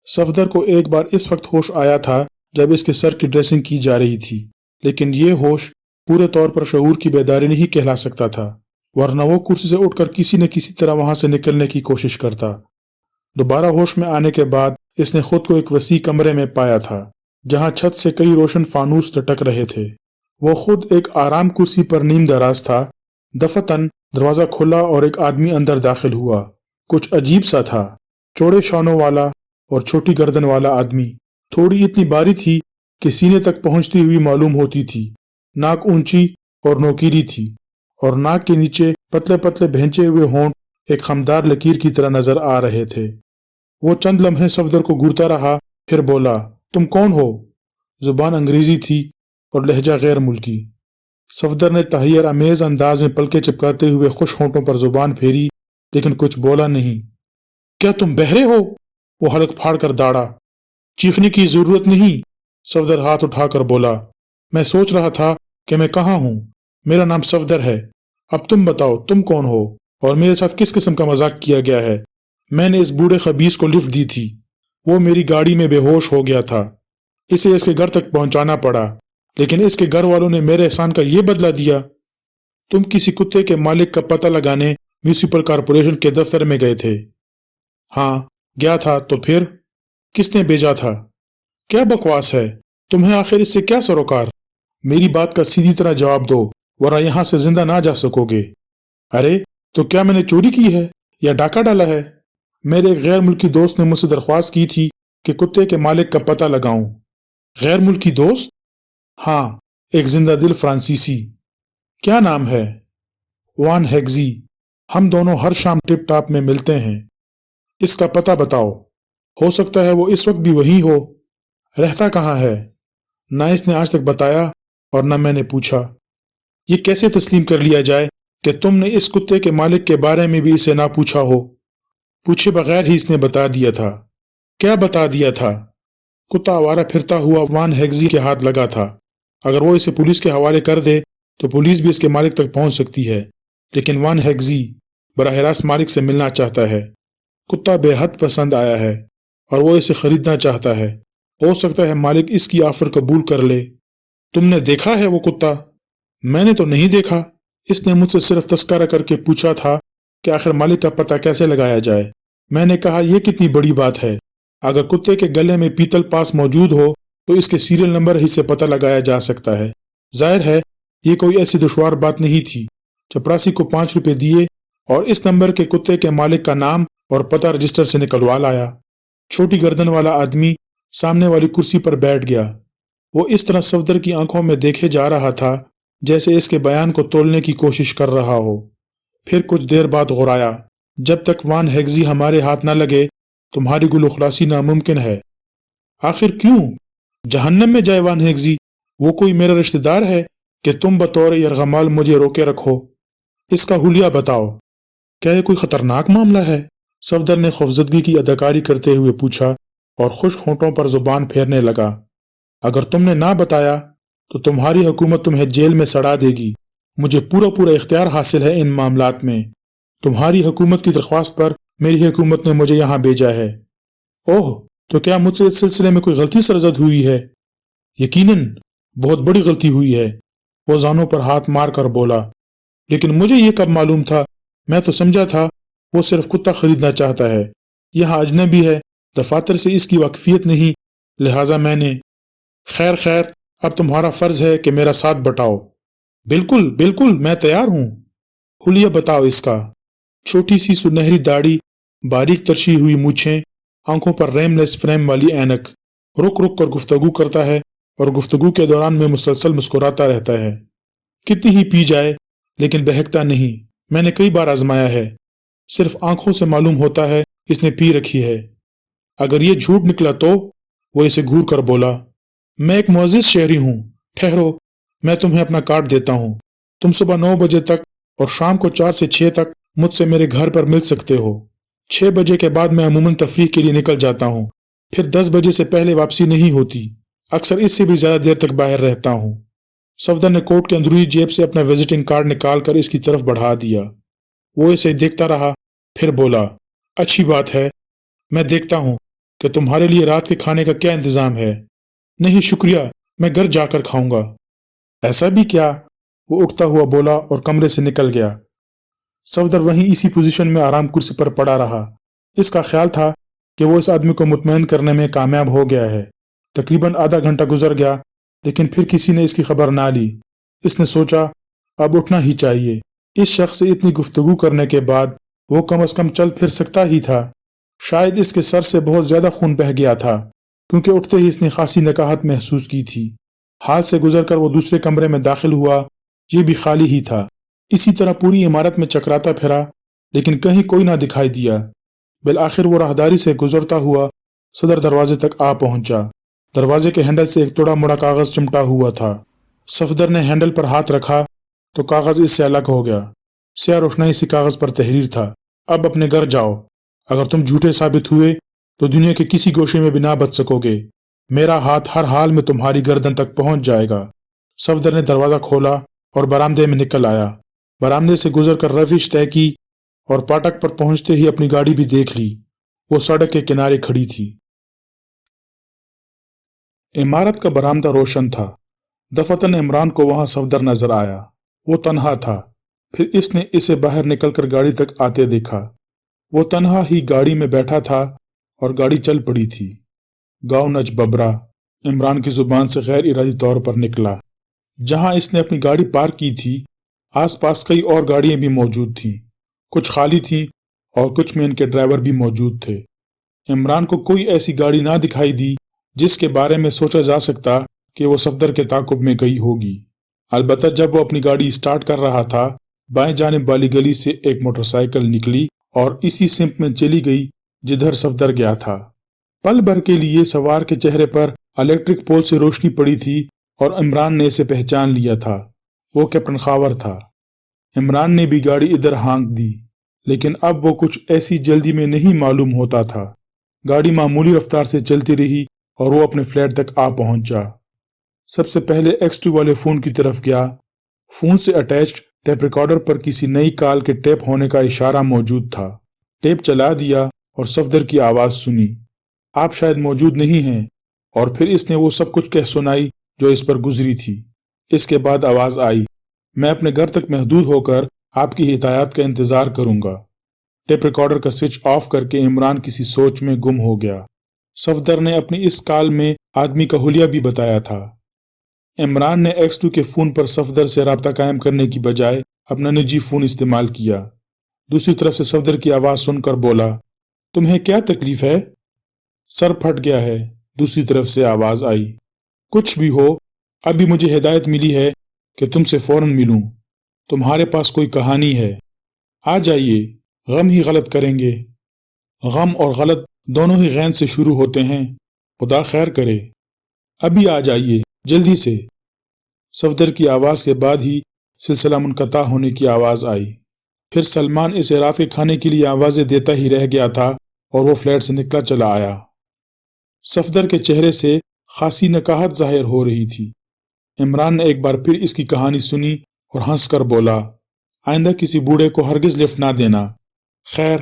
صفدر کو ایک بار اس وقت ہوش آیا تھا جب اس کے سر کی ڈریسنگ کی جا رہی تھی، لیکن یہ ہوش پورے طور پر شعور کی بیداری نہیں کہلا سکتا تھا، ورنہ وہ کرسی سے اٹھ کر کسی نہ کسی طرح وہاں سے نکلنے کی کوشش کرتا۔ دوبارہ ہوش میں آنے کے بعد اس نے خود کو ایک وسیع کمرے میں پایا تھا جہاں چھت سے کئی روشن فانوس لٹک رہے تھے۔ وہ خود ایک آرام کرسی پر نیم دراز تھا۔ دفتن دروازہ کھلا اور ایک آدمی اندر داخل ہوا۔ کچھ عجیب سا تھا، چوڑے شانوں والا اور چھوٹی گردن والا آدمی، تھوڑی اتنی باری تھی کہ سینے تک پہنچتی ہوئی معلوم ہوتی تھی، ناک اونچی اور نوکیری تھی، اور ناک کے نیچے پتلے پتلے بھینچے ہوئے ہونٹ ایک خمدار لکیر کی طرح نظر آ رہے تھے۔ وہ چند لمحے صفدر کو گھورتا رہا، پھر بولا، تم کون ہو؟ زبان انگریزی تھی اور لہجہ غیر ملکی۔ صفدر نے تحیر امیز انداز میں پلکیں چپکاتے ہوئے خوش ہونٹوں پر زبان پھیری، لیکن کچھ بولا نہیں۔ کیا تم بہرے ہو؟ وہ حلق پھاڑ کر داڑا۔ چیخنے کی ضرورت نہیں، صفدر ہاتھ اٹھا کر بولا، میں سوچ رہا تھا کہ میں کہاں ہوں۔ میرا نام صفدر ہے۔ اب تم بتاؤ تم کون ہو اور میرے ساتھ کس قسم کا مذاق کیا گیا ہے؟ میں نے اس بوڑھے خبیث کو لفٹ دی تھی، وہ میری گاڑی میں بے ہوش ہو گیا تھا، اسے اس کے گھر تک پہنچانا پڑا، لیکن اس کے گھر والوں نے میرے احسان کا یہ بدلہ دیا۔ تم کسی کتے کے مالک کا پتہ لگانے میونسپل کارپوریشن کے دفتر میں گئے تھے؟ ہاں گیا تھا۔ تو پھر کس نے بھیجا تھا؟ کیا بکواس ہے، تمہیں آخر اس سے کیا سروکار؟ میری بات کا سیدھی طرح جواب دو ورنہ یہاں سے زندہ نہ جا سکو گے۔ ارے تو کیا میں نے چوری کی ہے یا ڈاکہ ڈالا ہے؟ میرے ایک غیر ملکی دوست نے مجھ سے درخواست کی تھی کہ کتے کے مالک کا پتہ لگاؤں۔ غیر ملکی دوست؟ ہاں، ایک زندہ دل فرانسیسی۔ کیا نام ہے؟ وان ہیگزی۔ ہم دونوں ہر شام ٹپ ٹاپ میں ملتے ہیں۔ اس کا پتہ بتاؤ۔ ہو سکتا ہے وہ اس وقت بھی وہی ہو۔ رہتا کہاں ہے؟ نہ اس نے آج تک بتایا اور نہ میں نے پوچھا۔ یہ کیسے تسلیم کر لیا جائے کہ تم نے اس کتے کے مالک کے بارے میں بھی اسے نہ پوچھا ہو؟ پوچھے بغیر ہی اس نے بتا دیا تھا۔ کیا بتا دیا تھا؟ کتا آوارہ پھرتا ہوا وان ہیگزی کے ہاتھ لگا تھا۔ اگر وہ اسے پولیس کے حوالے کر دے تو پولیس بھی اس کے مالک تک پہنچ سکتی ہے، لیکن وان ہیگزی براہ راست مالک سے ملنا چاہتا ہے۔ کتا بے حد پسند آیا ہے اور وہ اسے خریدنا چاہتا ہے۔ ہو سکتا ہے مالک اس کی آفر قبول کر لے۔ تم نے دیکھا ہے وہ کتا؟ میں نے تو نہیں دیکھا۔ اس نے مجھ سے صرف تذکرہ کر کے پوچھا تھا کہ آخر مالک کا پتہ کیسے لگایا جائے۔ میں نے کہا یہ کتنی بڑی بات ہے، اگر کتے کے گلے میں پیتل پاس موجود ہو تو اس کے سیریل نمبر ہی سے پتہ لگایا جا سکتا ہے۔ ظاہر ہے یہ کوئی ایسی دشوار بات نہیں تھی۔ چپراسی کو 5 روپے دیے اور اس نمبر کے کتے کے مالک کا نام اور پتہ رجسٹر سے نکلوا لایا۔ چھوٹی گردن والا آدمی سامنے والی کرسی پر بیٹھ گیا۔ وہ اس طرح صفدر کی آنکھوں میں دیکھے جا رہا تھا جیسے اس کے بیان کو تولنے کی کوشش کر رہا ہو۔ پھر کچھ دیر بعد غرایا، جب تک وان ہیگزی ہمارے ہاتھ نہ لگے تمہاری گل اخلاصی ناممکن ہے۔ آخر کیوں؟ جہنم میں جائے وان ہیگزی، وہ کوئی میرا رشتہ دار ہے کہ تم بطور یرغمال مجھے روکے رکھو؟ اس کا حلیہ بتاؤ۔ کیا یہ کوئی خطرناک معاملہ ہے؟ صفدر نے خوفزدگی کی اداکاری کرتے ہوئے پوچھا اور خشک ہونٹوں پر زبان پھیرنے لگا۔ اگر تم نے نہ بتایا تو تمہاری حکومت تمہیں جیل میں سڑا دے گی۔ مجھے پورا اختیار حاصل ہے ان معاملات میں۔ تمہاری حکومت کی درخواست پر میری حکومت نے مجھے یہاں بھیجا ہے۔ اوہ، تو کیا مجھ سے اس سلسلے میں کوئی غلطی سرزد ہوئی ہے؟ یقیناً بہت بڑی غلطی ہوئی ہے۔ وہ زانوں پر ہاتھ مار کر بولا، لیکن مجھے یہ کب معلوم تھا؟ میں تو سمجھا تھا وہ صرف کتا خریدنا چاہتا ہے۔ یہاں اجنبی ہے، دفاتر سے اس کی واقفیت نہیں، لہٰذا میں نے… خیر، اب تمہارا فرض ہے کہ میرا ساتھ بٹاؤ۔ بالکل، میں تیار ہوں۔ حلیہ بتاؤ اس کا۔ چھوٹی سی سنہری داڑھی، باریک ترشی ہوئی مونچھیں، آنکھوں پر ریم لیس فریم والی اینک۔ رک کر گفتگو کرتا ہے اور گفتگو کے دوران میں مسلسل مسکراتا رہتا ہے۔ کتنی ہی پی جائے لیکن بہکتا نہیں۔ میں نے کئی بار آزمایا ہے، صرف آنکھوں سے معلوم ہوتا ہے اس نے پی رکھی ہے۔ اگر یہ جھوٹ نکلا تو… وہ اسے گھور کر بولا، میں ایک معزز شہری ہوں۔ ٹھہرو، میں تمہیں اپنا کارڈ دیتا ہوں۔ تم صبح 9 بجے تک اور شام کو 4 سے 6 تک مجھ سے میرے گھر پر مل سکتے ہو۔ 6 بجے کے بعد میں عموماً تفریح کے لیے نکل جاتا ہوں، پھر 10 بجے سے پہلے واپسی نہیں ہوتی۔ اکثر اس سے بھی زیادہ دیر تک باہر رہتا ہوں۔ صفدر نے کوٹ کے اندرونی جیب سے اپنا وزٹنگ کارڈ نکال کر اس کی طرف بڑھا دیا۔ وہ اسے دیکھتا رہا، پھر بولا، اچھی بات ہے، میں دیکھتا ہوں کہ تمہارے لیے رات کے کھانے کا کیا انتظام ہے؟ نہیں شکریہ، میں گھر جا کر کھاؤں گا۔ ایسا بھی کیا؟ وہ اٹھتا ہوا بولا اور کمرے سے نکل گیا۔ صفدر وہیں اسی پوزیشن میں آرام کرسی پر پڑا رہا۔ اس کا خیال تھا کہ وہ اس آدمی کو مطمئن کرنے میں کامیاب ہو گیا ہے۔ تقریباً آدھا گھنٹہ گزر گیا لیکن پھر کسی نے اس کی خبر نہ لی۔ اس نے سوچا اب اٹھنا ہی چاہیے۔ اس شخص سے اتنی گفتگو کرنے کے بعد وہ کم از کم چل پھر سکتا ہی تھا۔ شاید اس کے سر سے بہت زیادہ خون بہہ گیا تھا کیونکہ اٹھتے ہی اس نے خاصی نکاہت محسوس کی تھی۔ ہاتھ سے گزر کر وہ دوسرے کمرے میں داخل ہوا، یہ بھی خالی ہی تھا۔ اسی طرح پوری عمارت میں چکراتا پھرا لیکن کہیں کوئی نہ دکھائی دیا۔ بالآخر وہ راہداری سے گزرتا ہوا صدر دروازے تک آ پہنچا۔ دروازے کے ہینڈل سے ایک توڑا مڑا کاغذ چمٹا ہوا تھا۔ صفدر نے ہینڈل پر ہاتھ رکھا تو کاغذ اس سے الگ ہو گیا۔ سیاہ روشنائی سے کاغذ پر تحریر تھا، اب اپنے گھر جاؤ۔ اگر تم جھوٹے ثابت ہوئے تو دنیا کے کسی گوشے میں بھی نہ بچ سکو گے۔ میرا ہاتھ ہر حال میں تمہاری گردن تک پہنچ جائے گا۔ صفدر نے دروازہ کھولا اور برآمدے میں نکل آیا۔ برآمدے سے گزر کر روش طے کی اور پاٹک پر پہنچتے ہی اپنی گاڑی بھی دیکھ لی۔ وہ سڑک کے کنارے کھڑی تھی۔ عمارت کا برآمدہ روشن تھا۔ دفعتاً عمران کو وہاں صفدر نظر آیا۔ وہ تنہا تھا۔ پھر اس نے اسے باہر نکل کر گاڑی تک آتے دیکھا۔ وہ تنہا ہی گاڑی میں بیٹھا تھا اور گاڑی چل پڑی تھی۔ گاؤ نج ببرا عمران کی زبان سے غیر ارادی طور پر نکلا۔ جہاں اس نے اپنی گاڑی پارک کی تھی آس پاس کئی اور گاڑیاں بھی موجود تھیں، کچھ خالی تھیں اور کچھ میں ان کے ڈرائیور بھی موجود تھے۔ عمران کو کوئی ایسی گاڑی نہ دکھائی دی جس کے بارے میں سوچا جا سکتا کہ وہ صفدر کے تعاقب میں گئی ہوگی۔ البتہ جب وہ اپنی گاڑی سٹارٹ کر رہا تھا بائیں جانب والی گلی سے ایک موٹر سائیکل نکلی اور اسی سمت میں چلی گئی جدھر صفدر گیا تھا۔ پل بھر کے لیے سوار کے چہرے پر الیکٹرک پول سے روشنی پڑی تھی اور عمران نے اسے پہچان لیا تھا۔ وہ کیپٹن خاور تھا۔ عمران نے بھی گاڑی ادھر ہانک دی لیکن اب وہ کچھ ایسی جلدی میں نہیں معلوم ہوتا تھا۔ گاڑی معمولی رفتار سے چلتی رہی اور وہ اپنے فلیٹ تک آ پہنچا۔ سب سے پہلے X2 والے فون کی طرف گیا۔ فون سے اٹیچڈ ٹیپ ریکارڈر پر کسی نئی کال کے ٹیپ ہونے کا اشارہ موجود تھا۔ ٹیپ چلا دیا اور صفدر کی آواز سنی۔ آپ شاید موجود نہیں ہیں، اور پھر اس نے وہ سب کچھ کہہ سنائی جو اس پر گزری تھی۔ اس کے بعد آواز آئی، میں اپنے گھر تک محدود ہو کر آپ کی ہدایات کا انتظار کروں گا۔ ٹیپ ریکارڈر کا سوئچ آف کر کے عمران کسی سوچ میں گم ہو گیا۔ صفدر نے اپنی اس کال میں آدمی کا حلیہ بھی بتایا تھا۔ عمران نے X2 کے فون پر صفدر سے رابطہ قائم کرنے کی بجائے اپنا نجی فون استعمال کیا۔ دوسری طرف سے صفدر کی آواز سن کر بولا، تمہیں کیا تکلیف ہے؟ سر پھٹ گیا ہے، دوسری طرف سے آواز آئی۔ کچھ بھی ہو، ابھی مجھے ہدایت ملی ہے کہ تم سے فوراً ملوں۔ تمہارے پاس کوئی کہانی ہے؟ آ جائیے، غم ہی غلط کریں گے۔ غم اور غلط دونوں ہی غین سے شروع ہوتے ہیں، خدا خیر کرے۔ ابھی آ جائیے، جلدی سے۔ صفدر کی آواز کے بعد ہی سلسلہ منقطع ہونے کی آواز آئی۔ پھر سلمان اسے رات کے کھانے کے لیے آوازیں دیتا ہی رہ گیا تھا اور وہ فلیٹ سے نکلا چلا آیا۔ صفدر کے چہرے سے خاصی نکاہت ظاہر ہو رہی تھی۔ عمران نے ایک بار پھر اس کی کہانی سنی اور ہنس کر بولا، آئندہ کسی بوڑھے کو ہرگز لفٹ نہ دینا۔ خیر،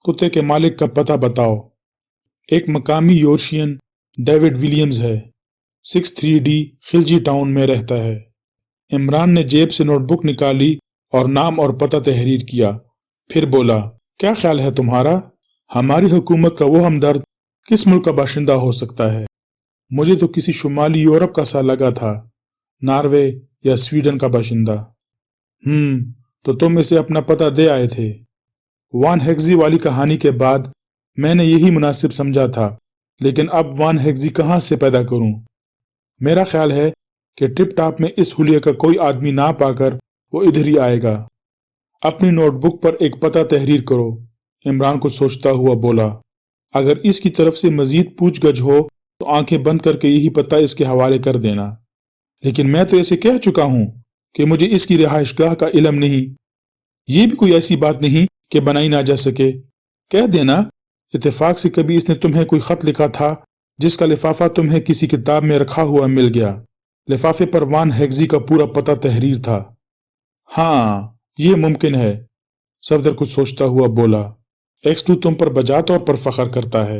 کتے کے مالک کا پتہ بتاؤ۔ ایک مقامی یورشین ڈیوڈ ولیمز ہے، 63D خلجی ٹاؤن میں رہتا ہے۔ عمران نے جیب سے نوٹ بک نکالی اور نام اور پتہ تحریر کیا، پھر بولا، کیا خیال ہے تمہارا؟ ہماری حکومت کا وہ ہمدرد کس ملک کا باشندہ ہو سکتا ہے؟ مجھے تو کسی شمالی یورپ کا سا لگا تھا، ناروے یا سویڈن کا باشندہ۔ تو تم اسے اپنا پتہ دے آئے تھے۔ وان ہیگزی والی کہانی کے بعد میں نے یہی مناسب سمجھا تھا، لیکن اب وان ہیگزی کہاں سے پیدا کروں؟ میرا خیال ہے کہ ٹپ ٹاپ میں اس حلیے کا کوئی آدمی نہ پا کر وہ ادھر ہی آئے گا۔ اپنی نوٹ بک پر ایک پتہ تحریر کرو۔ عمران کو سوچتا ہوا بولا، اگر اس کی طرف سے مزید پوچھ گچھ ہو تو آنکھیں بند کر کے یہی پتہ اس کے حوالے کر دینا۔ لیکن میں تو اسے کہہ چکا ہوں کہ مجھے اس کی رہائش گاہ کا علم نہیں۔ یہ بھی کوئی ایسی بات نہیں کہ بنائی نہ جا سکے۔ کہہ دینا، اتفاق سے کبھی اس نے تمہیں کوئی خط لکھا تھا جس کا لفافہ تمہیں کسی کتاب میں رکھا ہوا مل گیا۔ لفافے پر وان ہیگزی کا پورا پتہ تحریر تھا۔ ہاں، یہ ممکن ہے، صفدر کچھ سوچتا ہوا بولا۔ X2 تم پر بجا طور پر فخر کرتا ہے۔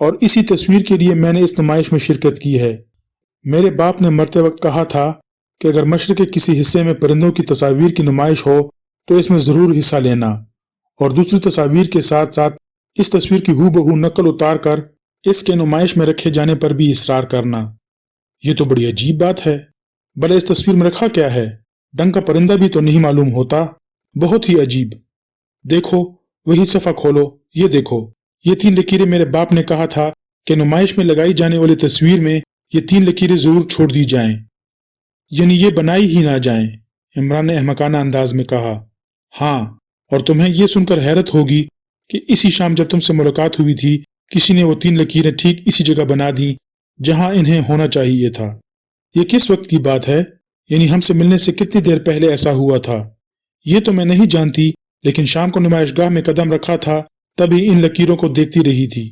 اور اسی تصویر کے لیے میں نے اس نمائش میں شرکت کی ہے۔ میرے باپ نے مرتے وقت کہا تھا کہ اگر مشرق کے کسی حصے میں پرندوں کی تصاویر کی نمائش ہو تو اس میں ضرور حصہ لینا، اور دوسری تصاویر کے ساتھ ساتھ اس تصویر کی ہو بہو نقل اتار کر اس کے نمائش میں رکھے جانے پر بھی اصرار کرنا۔ یہ تو بڑی عجیب بات ہے۔ بھلا اس تصویر میں رکھا کیا ہے؟ ڈنگ کا پرندہ بھی تو نہیں معلوم ہوتا۔ بہت ہی عجیب۔ دیکھو، وہی صفحہ کھولو، یہ دیکھو، یہ 3 لکیریں میرے باپ نے کہا تھا کہ نمائش میں لگائی جانے والی تصویر میں یہ 3 لکیریں ضرور چھوڑ دی جائیں، یعنی یہ بنائی ہی نہ جائیں۔ عمران نے احمقانہ انداز میں کہا۔ ہاں، اور تمہیں یہ سن کر حیرت ہوگی کہ اسی شام جب تم سے ملاقات ہوئی تھی کسی نے وہ 3 لکیریں ٹھیک اسی جگہ بنا دیں جہاں انہیں ہونا چاہیے تھا۔ یہ کس وقت کی بات ہے؟ یعنی ہم سے ملنے سے کتنی دیر پہلے ایسا ہوا تھا؟ یہ تو میں نہیں جانتی، لیکن شام کو نمائش گاہ میں قدم رکھا تھا تبھی ان لکیروں کو دیکھتی رہی تھی،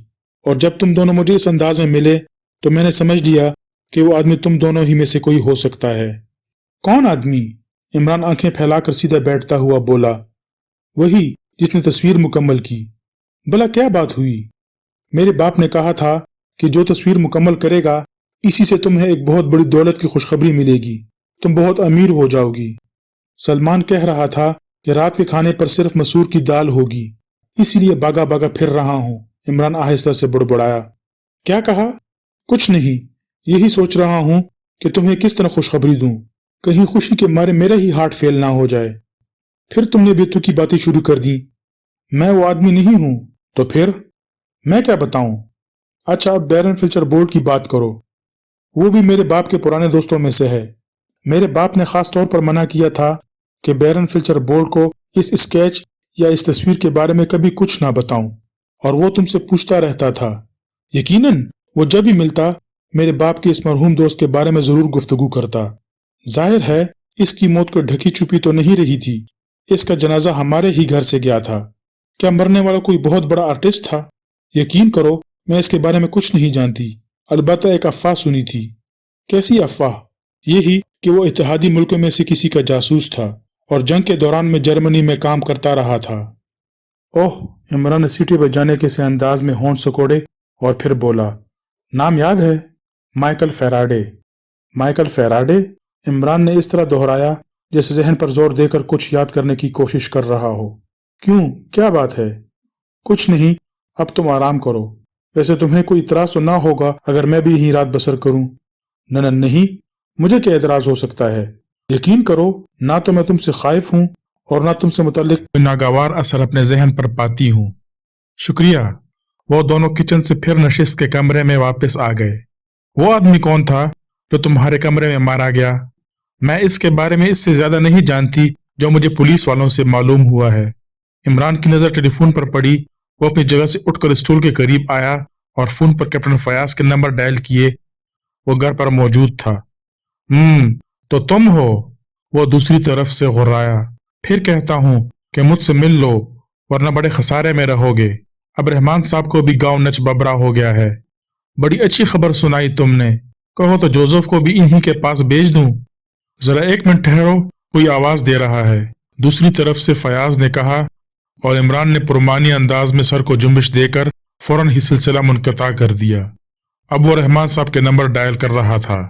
اور جب تم دونوں مجھے اس انداز میں ملے تو میں نے سمجھ لیا کہ وہ آدمی تم دونوں ہی میں سے کوئی ہو سکتا ہے۔ کون آدمی؟ عمران آنکھیں پھیلا کر سیدھا بیٹھتا ہوا بولا۔ وہی جس نے تصویر مکمل کی۔ بھلا کیا بات ہوئی؟ میرے باپ نے کہا تھا کہ جو تصویر مکمل کرے گا اسی سے تمہیں ایک بہت بڑی دولت کی خوشخبری ملے گی، تم بہت امیر ہو جاؤ گی۔ سلمان کہہ رہا تھا کہ رات کے کھانے پر صرف مسور کی دال ہوگی، اسی لیے باغا باغا پھر رہا ہوں۔ عمران آہستہ سے بڑبڑایا۔ کیا کہا؟ کچھ نہیں، یہی سوچ رہا ہوں کہ تمہیں کس طرح خوشخبری دوں، کہیں خوشی کے مارے میرا ہی ہارٹ فیل نہ ہو جائے۔ پھر تم نے بیتو کی باتیں شروع کر دیں۔ میں وہ آدمی نہیں ہوں تو پھر میں کیا بتاؤں؟ اچھا، اب بیرن فلچر بولٹ کی بات کرو۔ وہ بھی میرے باپ کے پرانے دوستوں میں سے ہے۔ میرے باپ نے خاص طور پر منع کیا تھا کہ بیرن فلچر بولٹ کو اس اسکیچ یا اس تصویر کے بارے میں کبھی کچھ نہ بتاؤں، اور وہ تم سے پوچھتا رہتا تھا۔ یقیناً وہ جب بھی ملتا میرے باپ کے اس مرحوم دوست کے بارے میں ضرور گفتگو کرتا۔ ظاہر ہے اس کی موت کو ڈھکی چھپی تو نہیں رہی تھی، اس کا جنازہ ہمارے ہی گھر سے گیا تھا۔ کیا مرنے والا کوئی بہت بڑا آرٹسٹ تھا؟ یقین کرو میں اس کے بارے میں کچھ نہیں جانتی، البتہ ایک افواہ سنی تھی۔ کیسی افواہ؟ یہی کہ وہ اتحادی ملکوں میں سے کسی کا جاسوس تھا اور جنگ کے دوران میں جرمنی میں کام کرتا رہا تھا۔ اوہ! عمران نے سیٹی بجانے کے سے انداز میں ہونٹ سکوڑے اور پھر بولا۔ نام یاد ہے؟ Michael Faraday. Michael Faraday? Imran نے اس طرح دہرایا جیسے ذہن پر زور دے کر کچھ یاد کرنے کی کوشش کر رہا ہو۔ کیوں؟ کیا بات ہے؟ کچھ نہیں، اب تم آرام کرو۔ ویسے تمہیں کوئی اعتراض تو نہ ہوگا اگر میں بھی یہیں رات بسر کروں؟ نہیں، مجھے کیا اعتراض ہو سکتا ہے؟ یقین کرو، نہ تو میں تم سے خائف ہوں اور نہ تم سے متعلق ناگوار اثر اپنے ذہن پر پاتی ہوں۔ شکریہ۔ وہ دونوں کچن سے پھر نشست کے کمرے میں واپس آ گئے۔ وہ آدمی کون تھا جو تمہارے کمرے میں مارا گیا؟ میں اس کے بارے میں اس سے زیادہ نہیں جانتی جو مجھے پولیس والوں سے معلوم ہوا ہے۔ عمران کی نظر ٹیلی فون پر پڑی۔ وہ اپنی جگہ سے اٹھ کر اسٹول کے قریب آیا اور فون پر کیپٹن فیاض کے نمبر ڈائل کیے۔ وہ گھر پر موجود تھا۔ تو تم ہو؟ وہ دوسری طرف سے غرایا۔ پھر کہتا ہوں کہ مجھ سے مل لو ورنہ بڑے خسارے میں رہو گے۔ اب رحمان صاحب کو بھی گاؤں نچ ببرا ہو گیا ہے۔ بڑی اچھی خبر سنائی تم نے، کہو تو جوزف کو بھی انہی کے پاس بھیج دوں۔ ذرا ایک منٹ ٹھہرو، کوئی آواز دے رہا ہے، دوسری طرف سے فیاض نے کہا، اور عمران نے پرمانی انداز میں سر کو جنبش دے کر فوراً ہی سلسلہ منقطع کر دیا۔ اب وہ رحمان صاحب کے نمبر ڈائل کر رہا تھا۔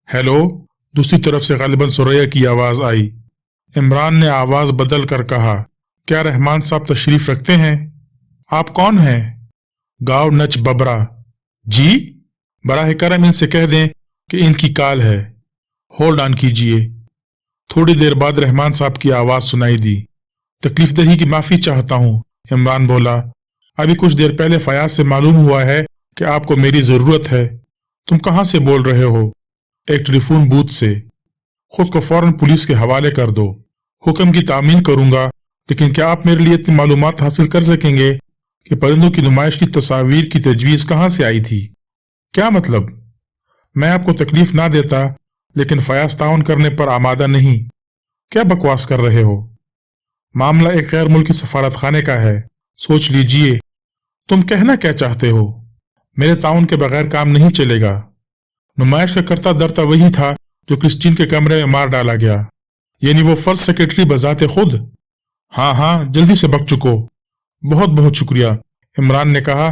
ہیلو، دوسری طرف سے غالباً سوریا کی آواز آئی۔ عمران نے آواز بدل کر کہا، کیا رحمان صاحب تشریف رکھتے ہیں؟ آپ کون ہیں؟ گاؤں نچ ببرا۔ جی؟ براہ کرم ان سے کہہ دیں کہ ان کی کال ہے۔ ہولڈ آن کیجئے۔ تھوڑی دیر بعد رحمان صاحب کی آواز سنائی دی۔ تکلیف دہی کی معافی چاہتا ہوں، عمران بولا۔ ابھی کچھ دیر پہلے فیاض سے معلوم ہوا ہے کہ آپ کو میری ضرورت ہے۔ تم کہاں سے بول رہے ہو؟ ایک ٹیلی فون بوتھ سے۔ خود کو فوراً پولیس کے حوالے کر دو۔ حکم کی تعمیل کروں گا، لیکن کیا آپ میرے لیے اتنی معلومات حاصل کر سکیں گے کہ پرندوں کی نمائش کی تصاویر کی تجویز کہاں سے آئی تھی؟ کیا مطلب؟ میں آپ کو تکلیف نہ دیتا، لیکن فیاض تعاون کرنے پر آمادہ نہیں۔ کیا بکواس کر رہے ہو؟ معاملہ ایک غیر ملکی سفارت خانے کا ہے، سوچ لیجئے۔ تم کہنا کیا چاہتے ہو؟ میرے تعاون کے بغیر کام نہیں چلے گا۔ نمائش کا کرتا درتا وہی تھا جو کرسٹین کے کمرے میں مار ڈالا گیا، یعنی وہ فرسٹ سیکرٹری بذات خود؟ ہاں، جلدی سے بک چکو۔ بہت بہت شکریہ، عمران نے کہا